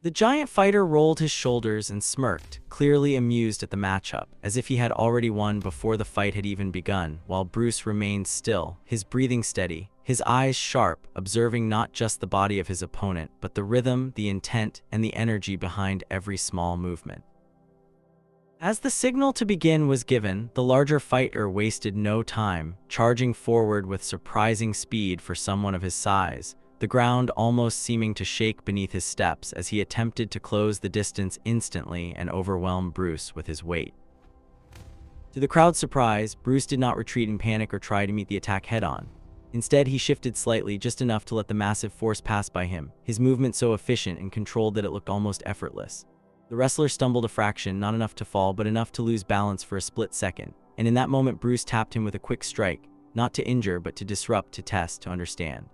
The giant fighter rolled his shoulders and smirked, clearly amused at the matchup, as if he had already won before the fight had even begun, while Bruce remained still, his breathing steady, his eyes sharp, observing not just the body of his opponent, but the rhythm, the intent, and the energy behind every small movement. As the signal to begin was given, the larger fighter wasted no time, charging forward with surprising speed for someone of his size, the ground almost seeming to shake beneath his steps as he attempted to close the distance instantly and overwhelm Bruce with his weight. To the crowd's surprise, Bruce did not retreat in panic or try to meet the attack head-on. Instead, he shifted slightly, just enough to let the massive force pass by him, his movement so efficient and controlled that it looked almost effortless. The wrestler stumbled a fraction, not enough to fall, but enough to lose balance for a split second, and in that moment Bruce tapped him with a quick strike, not to injure but to disrupt, to test, to understand.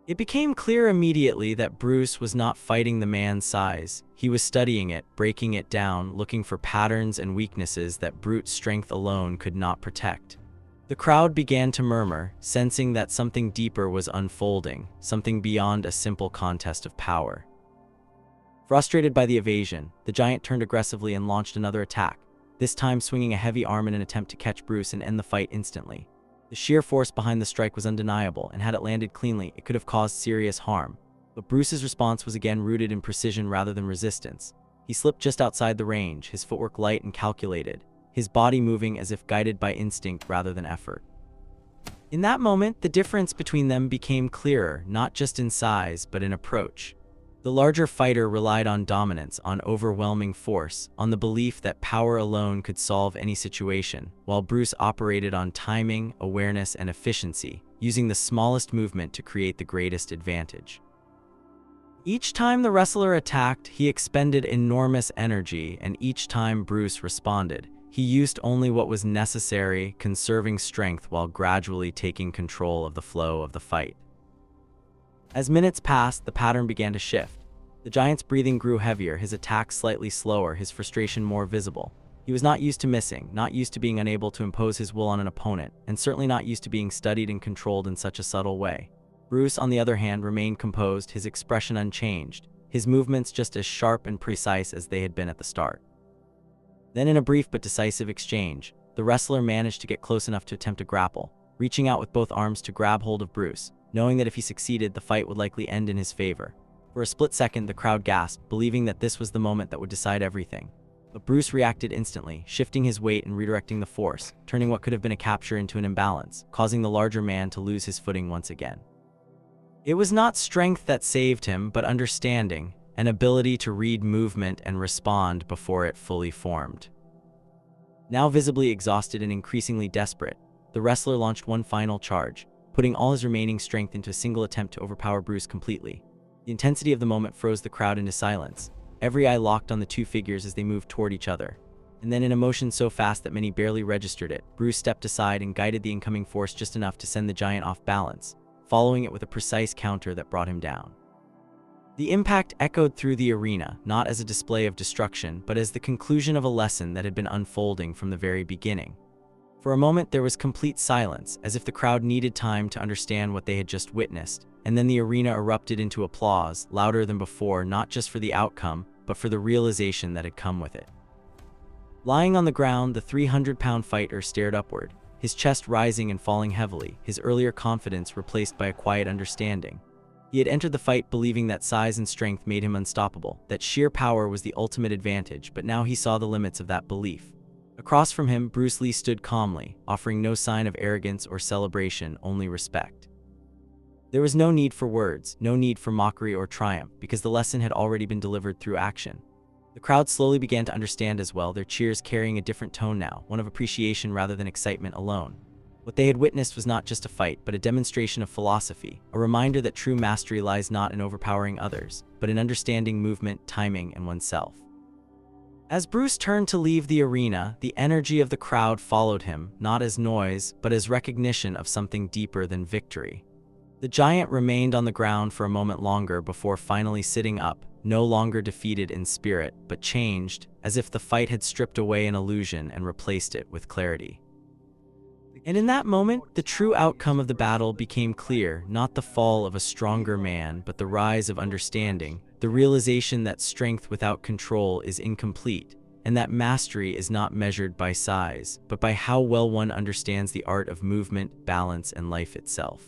It became clear immediately that Bruce was not fighting the man's size. He was studying it, breaking it down, looking for patterns and weaknesses that brute strength alone could not protect. The crowd began to murmur, sensing that something deeper was unfolding, something beyond a simple contest of power. Frustrated by the evasion, the giant turned aggressively and launched another attack, this time swinging a heavy arm in an attempt to catch Bruce and end the fight instantly. The sheer force behind the strike was undeniable, and had it landed cleanly, it could have caused serious harm. But Bruce's response was again rooted in precision rather than resistance. He slipped just outside the range, his footwork light and calculated, his body moving as if guided by instinct rather than effort. In that moment, the difference between them became clearer, not just in size, but in approach. The larger fighter relied on dominance, on overwhelming force, on the belief that power alone could solve any situation, while Bruce operated on timing, awareness, and efficiency, using the smallest movement to create the greatest advantage. Each time the wrestler attacked, he expended enormous energy, and each time Bruce responded, he used only what was necessary, conserving strength while gradually taking control of the flow of the fight. As minutes passed, the pattern began to shift. The giant's breathing grew heavier, his attacks slightly slower, his frustration more visible. He was not used to missing, not used to being unable to impose his will on an opponent, and certainly not used to being studied and controlled in such a subtle way. Bruce, on the other hand, remained composed, his expression unchanged, his movements just as sharp and precise as they had been at the start. Then, in a brief but decisive exchange, the wrestler managed to get close enough to attempt a grapple, reaching out with both arms to grab hold of Bruce, knowing that if he succeeded, the fight would likely end in his favor. For a split second, the crowd gasped, believing that this was the moment that would decide everything. But Bruce reacted instantly, shifting his weight and redirecting the force, turning what could have been a capture into an imbalance, causing the larger man to lose his footing once again. It was not strength that saved him, but understanding, an ability to read movement and respond before it fully formed. Now visibly exhausted and increasingly desperate, the wrestler launched one final charge, putting all his remaining strength into a single attempt to overpower Bruce completely. The intensity of the moment froze the crowd into silence, every eye locked on the two figures as they moved toward each other. And then, in a motion so fast that many barely registered it, Bruce stepped aside and guided the incoming force just enough to send the giant off balance, following it with a precise counter that brought him down. The impact echoed through the arena, not as a display of destruction, but as the conclusion of a lesson that had been unfolding from the very beginning. For a moment there was complete silence, as if the crowd needed time to understand what they had just witnessed, and then the arena erupted into applause, louder than before, not just for the outcome, but for the realization that had come with it. Lying on the ground, the 300-pound fighter stared upward, his chest rising and falling heavily, his earlier confidence replaced by a quiet understanding. He had entered the fight believing that size and strength made him unstoppable, that sheer power was the ultimate advantage, but now he saw the limits of that belief. Across from him, Bruce Lee stood calmly, offering no sign of arrogance or celebration, only respect. There was no need for words, no need for mockery or triumph, because the lesson had already been delivered through action. The crowd slowly began to understand as well, their cheers carrying a different tone now, one of appreciation rather than excitement alone. What they had witnessed was not just a fight, but a demonstration of philosophy, a reminder that true mastery lies not in overpowering others, but in understanding movement, timing, and oneself. As Bruce turned to leave the arena, the energy of the crowd followed him, not as noise, but as recognition of something deeper than victory. The giant remained on the ground for a moment longer before finally sitting up, no longer defeated in spirit, but changed, as if the fight had stripped away an illusion and replaced it with clarity. And in that moment, the true outcome of the battle became clear, not the fall of a stronger man, but the rise of understanding, the realization that strength without control is incomplete, and that mastery is not measured by size, but by how well one understands the art of movement, balance, and life itself.